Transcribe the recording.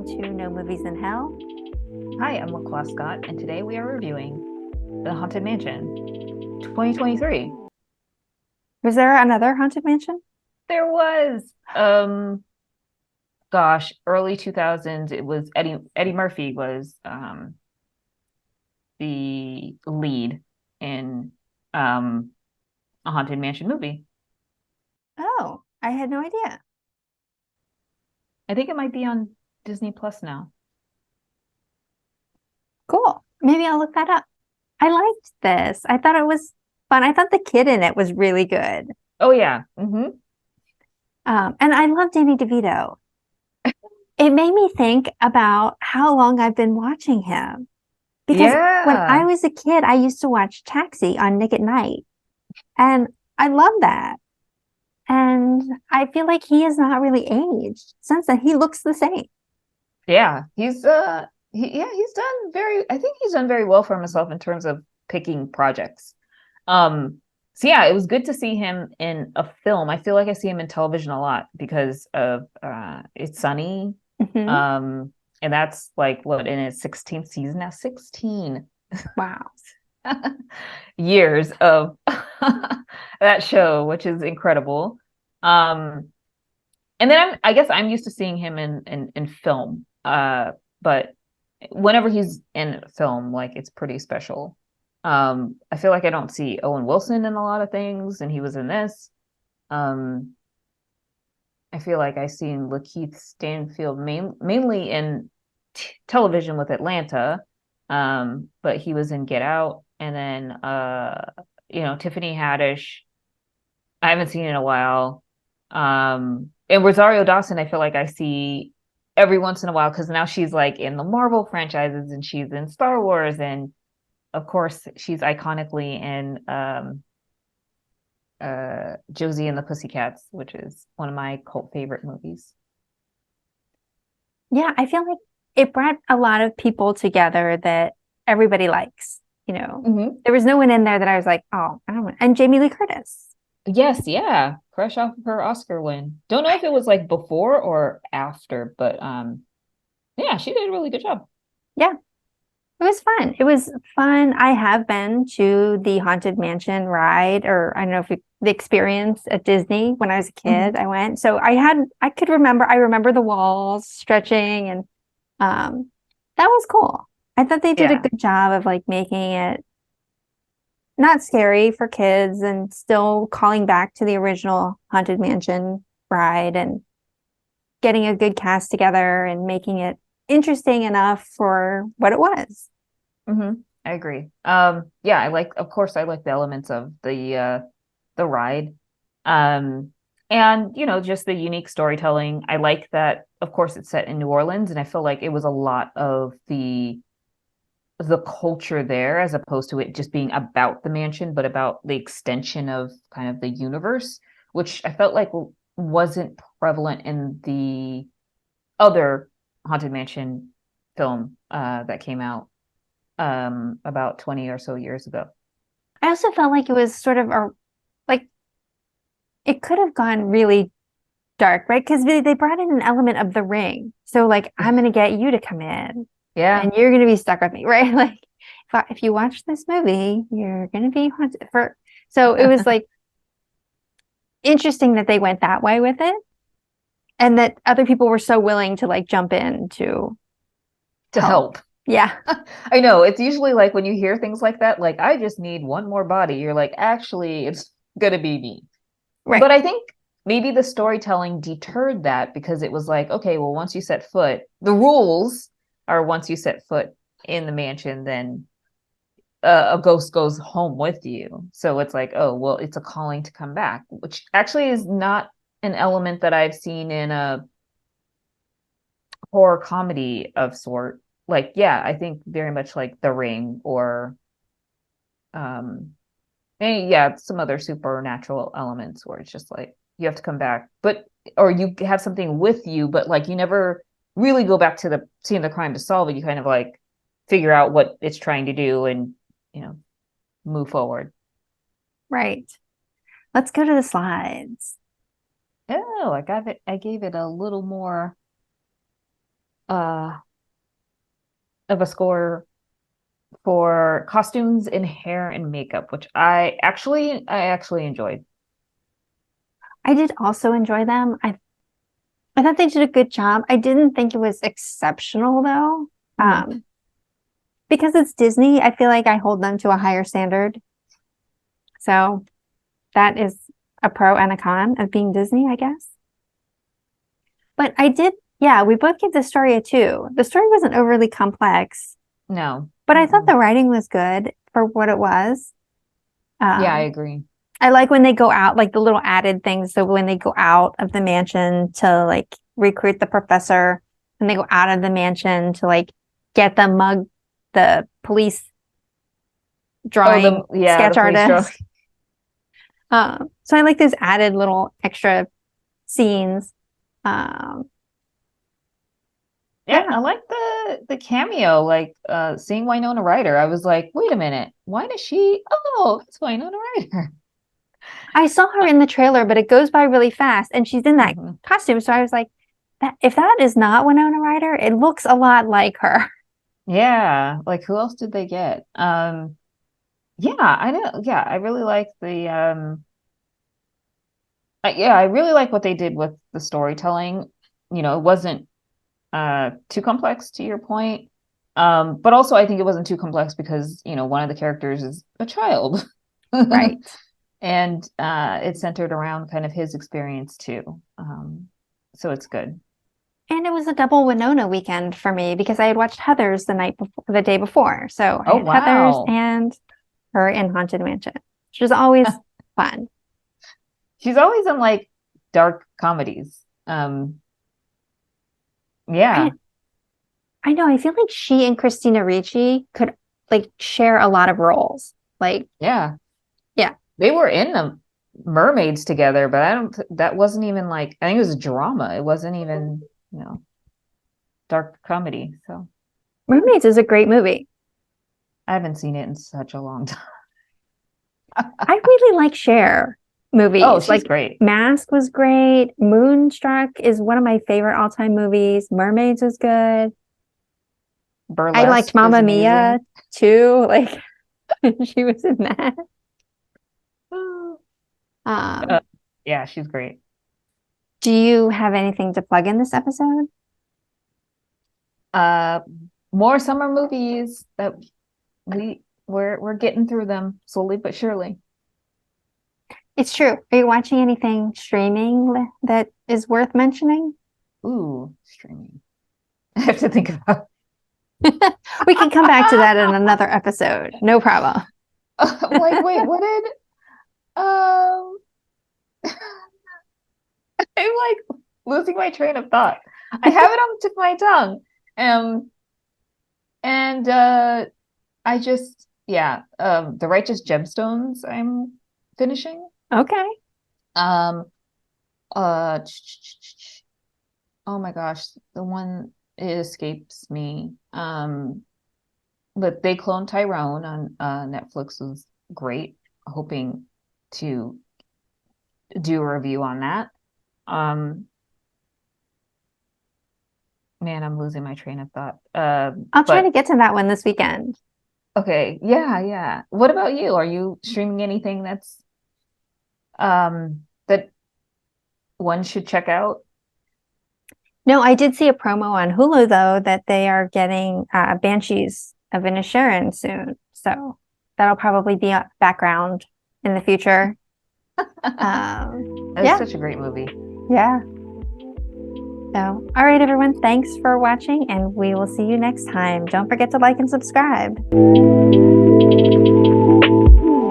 to No Movies in Hell. Hi, I'm LaClaw Scott, and today we are reviewing The Haunted Mansion 2023. Was there another Haunted Mansion? There was, early 2000s. It was Eddie Murphy was the lead in a Haunted Mansion movie. Oh, I had no idea. I think it might be on Disney Plus now. Cool. Maybe I'll look that up. I liked this. I thought it was fun. I thought the kid in it was really good. Oh yeah. And I love Danny DeVito. It made me think about how long I've been watching him. Because when I Yeah. was a kid, I used to watch Taxi on Nick at Night. And I love that. And I feel like he has not really aged since then. He looks the same. Yeah. He's done very well for himself in terms of picking projects. So yeah, it was good to see him in a film. I feel like I see him in television a lot because of It's Sunny. Mhm. Um, and that's like what in its 16th season now, 16 Wow. years of that show, which is incredible. Um, and then I guess I'm used to seeing him in film. But whenever he's in film, like it's pretty special. I feel like I don't see Owen Wilson in a lot of things, and he was in this. Um, I feel like I seen Lakeith Stanfield mainly in television with Atlanta, but he was in Get Out, and then Tiffany Haddish. I haven't seen in a while. And Rosario Dawson, I feel like I see every once in a while because now she's like in the Marvel franchises and she's in Star Wars, and of course she's iconically in Josie and the Pussycats, which is one of my cult favorite movies. Yeah, I feel like it brought a lot of people together that everybody likes. Hmm. There was no one in there that I was like, oh, I don't want. And Jamie Lee Curtis. Yes, yeah. Fresh off of her Oscar win. Don't know if it was like before or after, but yeah, she did a really good job. Yeah, it was fun. It was fun. I have been to the Haunted Mansion ride, or I don't know if the experience at Disney when I was a kid. Hmm. I went. So I remember the walls stretching and um that was cool. I thought they did a Yeah. good job of like making it not scary for kids and still calling back to the original Haunted Mansion ride and getting a good cast together and making it interesting enough for what it was. Hmm. I agree. Yeah, of course I like the elements of the ride. Um, and just the unique storytelling. I like that, of course, it's set in New Orleans, and I feel like it was a lot of the culture there as opposed to it just being about the mansion, but about the extension of kind of the universe, which I felt like wasn't prevalent in the other Haunted Mansion film that came out about 20 or so years ago. I also felt like it was sort of like it could have gone really dark, right? Because they brought in an element of the ring. So like I'm gonna get you to come in Yeah. and you're gonna be stuck with me, right? Like if you watch this movie, you're gonna be haunted for so it was like interesting that they went that way with it and that other people were so willing to like jump in to To help. help. Yeah, I know it's usually like when you hear things like that, like I just need one more body. You're like, actually, it's gonna be me. right. But I think maybe the storytelling deterred that because it was like, okay, well, once you set foot, the rules are once you set foot in the mansion, then a ghost goes home with you. So it's like, oh, well, it's a calling to come back, which actually is not an element that I've seen in a horror comedy of sort. Like, yeah, I think very much like The Ring or um yeah, some other supernatural elements where it's just like you have to come back, but or you have something with you, but like you never really go back to the scene of the crime to solve it. You kind of like figure out what it's trying to do and you know move forward. Right. Let's go to the slides. Oh, I got it. I gave it a little more uh of a score for costumes and hair and makeup, which I actually enjoyed. I did also enjoy them. I thought they did a good job. I didn't think it was exceptional though. Mm. Um, because it's Disney, I feel like I hold them to a higher standard. So that is a pro and a con of being Disney, I guess. But yeah, we both gave the story a 2. The story wasn't overly complex, No. but I thought Mm-mm. the writing was good for what it was. Yeah, I Um, agree. I like when they go out, like the little added things. So when they go out of the mansion to like recruit the professor, and they go out of the mansion to like get the police Oh, drawing the sketch police drone. artist. So I like those added little extra scenes. Um, Yeah, yeah, I like the cameo, like seeing Winona Ryder. I was like, wait a minute, why does she? Oh, it's Winona Ryder. I saw her in the trailer, but it goes by really fast, and she's in that Mhm. costume. So I was like, that if that is not Winona Ryder, it looks a lot like her. Yeah, like who else did they get? Yeah, I know. Yeah, I really like the yeah, I really like what they did with the storytelling. It wasn't too complex to your point. But also I think it wasn't too complex because, one of the characters is a child. Right. And it's centered around kind of his experience too. So it's good. And it was a double Winona weekend for me because I had watched Heathers the day before. So I Oh, had Heathers wow. and her in Haunted Mansion, which is always fun. She's always in like dark comedies. Yeah, I I know. I feel like she and Christina Ricci could like share a lot of roles. Like, yeah. yeah, They were in the Mermaids together, but that wasn't even like, I think it was a drama. It wasn't even, dark comedy. So hmm, Mermaids is a great movie. I haven't seen it in such a long time. I really like Cher Oh, movies. she's Like great. Mask was great. Moonstruck is one of my favorite all-time movies. Mermaids was good. I liked Burlesque is Mamma Mia amazing. too. Like she was in that. Uh, Um, yeah, she's great. do you have anything to plug in this episode? Uh, More summer movies that we're getting through them slowly but surely. It's true. Are you watching anything streaming that is worth mentioning? Ooh, streaming. I have to think about. We can come back to that in another episode. No problem. I'm like, wait, what did um I'm like losing my train of thought. I have it on the tip of my tongue. Um and I just yeah, The Righteous Gemstones I'm finishing. Okay. Um uh oh my gosh, the one it escapes me. But They Cloned Tyrone on Netflix was great. Hoping to do a review on that. Um Man, I'm losing my train of thought. I'll try to But get to that one this weekend. okay, yeah, yeah. What about you? Are you streaming anything that one should check out? No, I did see a promo on Hulu though that they are getting Banshees of Inisherin soon. So that'll probably be a background in the future. It's Yeah, such a great movie. yeah. So, all right, everyone. Thanks for watching, and we will see you next time. Don't forget to like and subscribe.